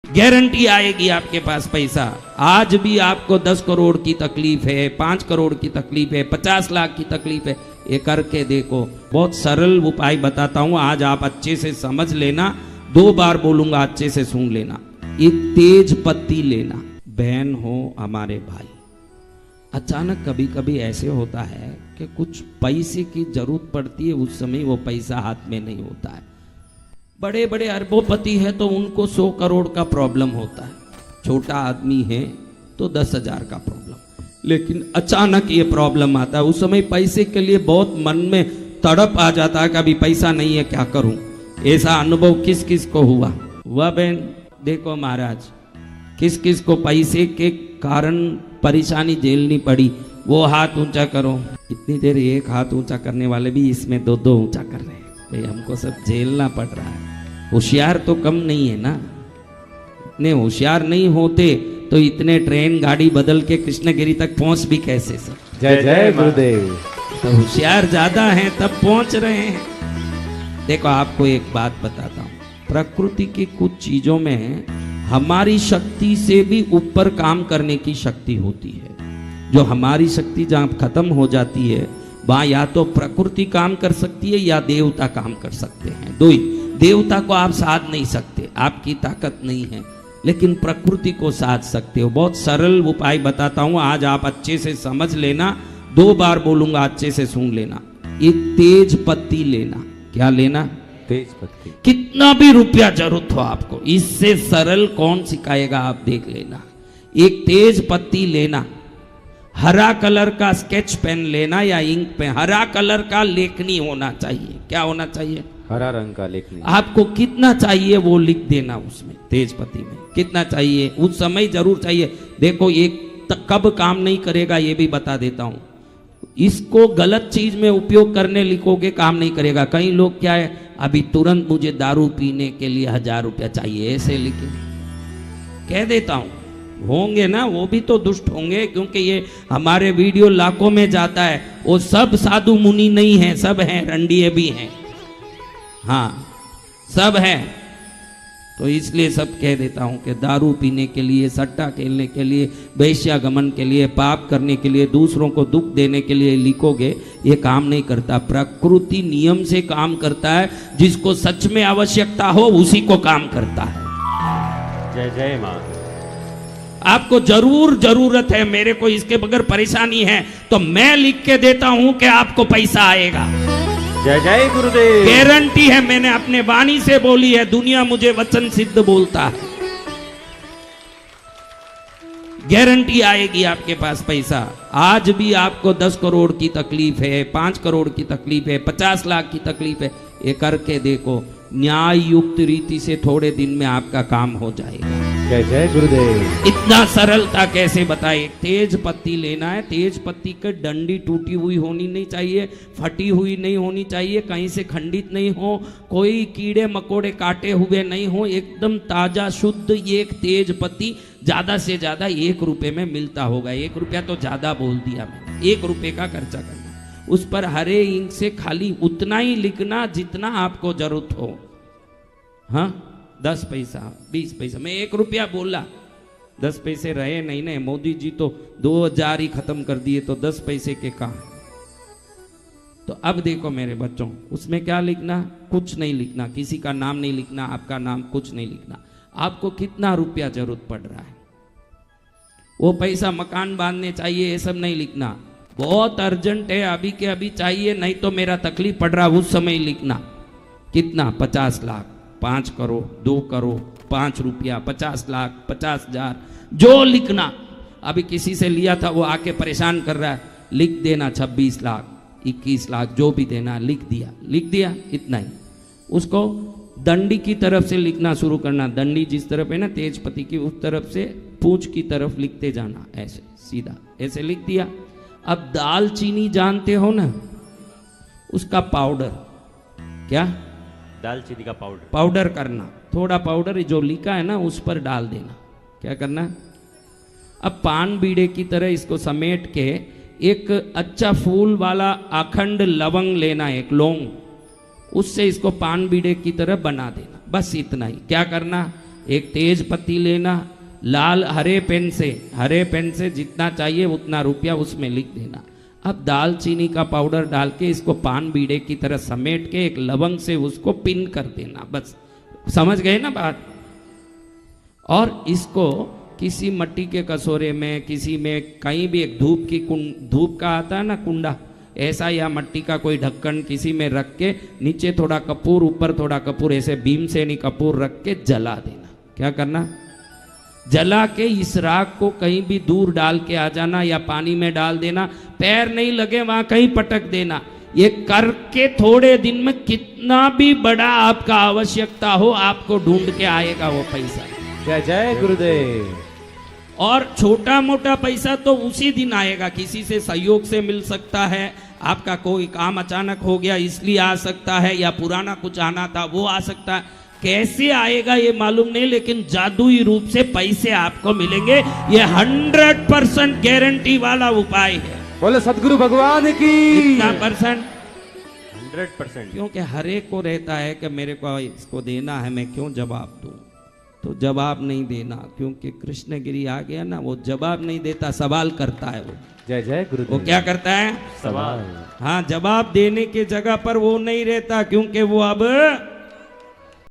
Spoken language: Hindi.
गारंटी आएगी आपके पास पैसा। आज भी आपको 10 करोड़ की तकलीफ है, 5 करोड़ की तकलीफ है, 50 लाख की तकलीफ है, ये करके देखो। बहुत सरल उपाय बताता हूं, आज आप अच्छे से समझ लेना। 2 बार बोलूंगा, अच्छे से सुन लेना। एक तेज पत्ती लेना। बहन हो, हमारे भाई, अचानक कभी कभी ऐसे होता है कि कुछ पैसे की जरूरत पड़ती है, उस समय वो पैसा हाथ में नहीं होता है। बड़े बड़े अरबोपति है तो उनको 100 करोड़ का प्रॉब्लम होता है, छोटा आदमी है तो 10,000 का प्रॉब्लम। लेकिन अचानक ये प्रॉब्लम आता है, उस समय पैसे के लिए बहुत मन में तड़प आ जाता है कि अभी पैसा नहीं है, क्या करूं। ऐसा अनुभव किस किस को हुआ? वह बहन देखो महाराज, किस किस को पैसे के कारण परेशानी झेलनी पड़ी, वो हाथ ऊंचा करो। इतनी देर एक हाथ ऊंचा करने वाले भी इसमें 2-2 ऊंचा कर रहे हैं। भाई हमको सब झेलना पड़ रहा है। होशियार तो कम नहीं है ना, इतने होशियार नहीं होते तो इतने ट्रेन गाड़ी बदल के कृष्णगिरी तक पहुंच भी कैसे सर। जय जय गुरुदेव। तो होशियार ज्यादा हैं तब पहुंच रहे हैं। देखो आपको एक बात बताता हूं, प्रकृति की कुछ चीजों में हमारी शक्ति से भी ऊपर काम करने की शक्ति होती है। जो हमारी शक्ति जहां खत्म हो जाती है, वहां या तो प्रकृति काम कर सकती है या देवता काम कर सकते हैं। दो ही। देवता को आप साध नहीं सकते, आपकी ताकत नहीं है, लेकिन प्रकृति को साध सकते हो। बहुत सरल उपाय बताता हूं, आज आप अच्छे से समझ लेना। 2 बार बोलूंगा, अच्छे से सुन लेना। एक तेज पत्ती लेना। क्या लेना? तेज पत्ती। कितना भी रुपया जरूरत हो आपको, इससे सरल कौन सिखाएगा आप देख लेना। एक तेज पत्ती लेना। हरा कलर का स्केच पेन लेना या इंक पेन। हरा कलर का लेखनी होना चाहिए। क्या होना चाहिए? हरा रंग का लेखनी। आपको कितना चाहिए वो लिख देना उसमें, तेज पत्ती में कितना चाहिए, उस समय जरूर चाहिए। देखो एक कब काम नहीं करेगा ये भी बता देता हूं। इसको गलत चीज में उपयोग करने लिखोगे काम नहीं करेगा। कई लोग क्या है, अभी तुरंत मुझे दारू पीने के लिए 1000 रुपया चाहिए, ऐसे लिखे। कह देता हूं, होंगे ना वो भी तो दुष्ट होंगे, क्योंकि ये हमारे वीडियो लाखों में जाता है। वो सब साधु मुनि नहीं है, सब हैं, रंडिये भी हैं, हाँ सब हैं। तो इसलिए सब कह देता हूं कि दारू पीने के लिए, सट्टा खेलने के लिए, वैश्यागमन के लिए, पाप करने के लिए, दूसरों को दुख देने के लिए लिखोगे, ये काम नहीं करता। प्रकृति नियम से काम करता है, जिसको सच में आवश्यकता हो उसी को काम करता है। जय जय मां। आपको जरूर जरूरत है, मेरे को इसके बगैर परेशानी है तो मैं लिख के देता हूं कि आपको पैसा आएगा। जय जय गुरुदेव। गारंटी है, मैंने अपने वाणी से बोली है, दुनिया मुझे वचन सिद्ध बोलता है। गारंटी आएगी आपके पास पैसा। आज भी आपको 10 करोड़ की तकलीफ है, 5 करोड़ की तकलीफ है, 50 लाख की तकलीफ है, ये करके देखो। न्याय युक्त रीति से थोड़े दिन में आपका काम हो जाएगा। जय जय गुरुदेव। इतना सरलता कैसे बताए। तेज पत्ती लेना है। तेज पत्ती की डंडी टूटी हुई होनी नहीं चाहिए, फटी हुई नहीं होनी चाहिए, कहीं से खंडित नहीं हो, कोई कीड़े मकोड़े काटे हुए नहीं हो, एकदम ताजा शुद्ध एक तेज पत्ती। ज्यादा से ज्यादा 1 रुपये में मिलता होगा। 1 रुपया तो ज्यादा बोल दिया मैंने, 1 रुपये का खर्चा करना। उस पर हरे इंक से खाली उतना ही लिखना जितना आपको जरूरत हो। हाँ 10 पैसा, 20 पैसा, मैं 1 रुपया बोला, 10 पैसे रहे नहीं। नहीं, मोदी जी तो 2000 ही खत्म कर दिए, तो 10 पैसे के कहाँ। तो अब देखो मेरे बच्चों, उसमें क्या लिखना? कुछ नहीं लिखना, किसी का नाम नहीं लिखना, आपका नाम कुछ नहीं लिखना। आपको कितना रुपया जरूरत पड़ रहा है, वो पैसा मकान बांधने चाहिए, ये सब नहीं लिखना। बहुत अर्जेंट है, अभी के अभी चाहिए, नहीं तो मेरा तकलीफ पड़ रहा, उस समय लिखना। कितना? 50 लाख, 5 करोड़, 2 करोड़, 5 रुपया, 50 लाख, 50,000, जो लिखना। अभी किसी से लिया था, वो आके परेशान कर रहा है, लिख देना 26 लाख, 21 लाख, जो भी देना लिख दिया। लिख दिया, इतना ही। उसको दंडी की तरफ से लिखना शुरू करना। दंडी जिस तरफ है ना तेज पत्ती की, उस तरफ से पूंछ की तरफ लिखते जाना, ऐसे सीधा, ऐसे लिख दिया। अब दालचीनी जानते हो ना, उसका पाउडर। क्या? दालचीनी का पाउडर। पाउडर करना, थोड़ा पाउडर जो लिखा है ना उस पर डाल देना। क्या करना? अब पान बीड़े की तरह इसको समेट के एक अच्छा फूल वाला अखंड लवंग लेना, एक लौंग, उससे इसको पान बीड़े की तरह बना देना। बस इतना ही। क्या करना? एक तेज पत्ती लेना, लाल हरे पेन से जितना चाहिए उतना रुपया उसमें लिख देना। अब दालचीनी का पाउडर डाल के इसको पान बीड़े की तरह समेट के एक लवंग से उसको पिन कर देना, बस समझ गए ना बात। और इसको किसी मट्टी के कटोरे में, किसी में कहीं भी, एक धूप का आता है ना कुंडा, ऐसा या मट्टी का कोई ढक्कन किसी में रख के नीचे थोड़ा कपूर ऊपर थोड़ा कपूर, ऐसे भीमसेनी कपूर रख के जला देना। क्या करना? जला के इस राख को कहीं भी दूर डाल के आ जाना या पानी में डाल देना, पैर नहीं लगे वहां कहीं पटक देना। ये करके थोड़े दिन में कितना भी बड़ा आपका आवश्यकता हो आपको ढूंढ के आएगा वो पैसा। जय जय गुरुदेव। और छोटा मोटा पैसा तो उसी दिन आएगा, किसी से सहयोग से मिल सकता है, आपका कोई काम अचानक हो गया इसलिए आ सकता है, या पुराना कुछ आना था वो आ सकता है। कैसे आएगा ये मालूम नहीं, लेकिन जादुई रूप से पैसे आपको मिलेंगे। ये 100% गारंटी वाला उपाय है। बोले सदगुरु भगवान की। कितना परसेंट? 100%। क्योंकि हर एक को रहता है कि मेरे को इसको देना है, मैं क्यों जवाब दूं। तो जवाब नहीं देना, क्योंकि कृष्णगिरी आ गया ना, वो जवाब नहीं देता, सवाल करता है। वो जय जय गुरुदेव। वो क्या करता है? सवाल। हाँ, जवाब देने के जगह पर वो नहीं रहता, क्योंकि वो अब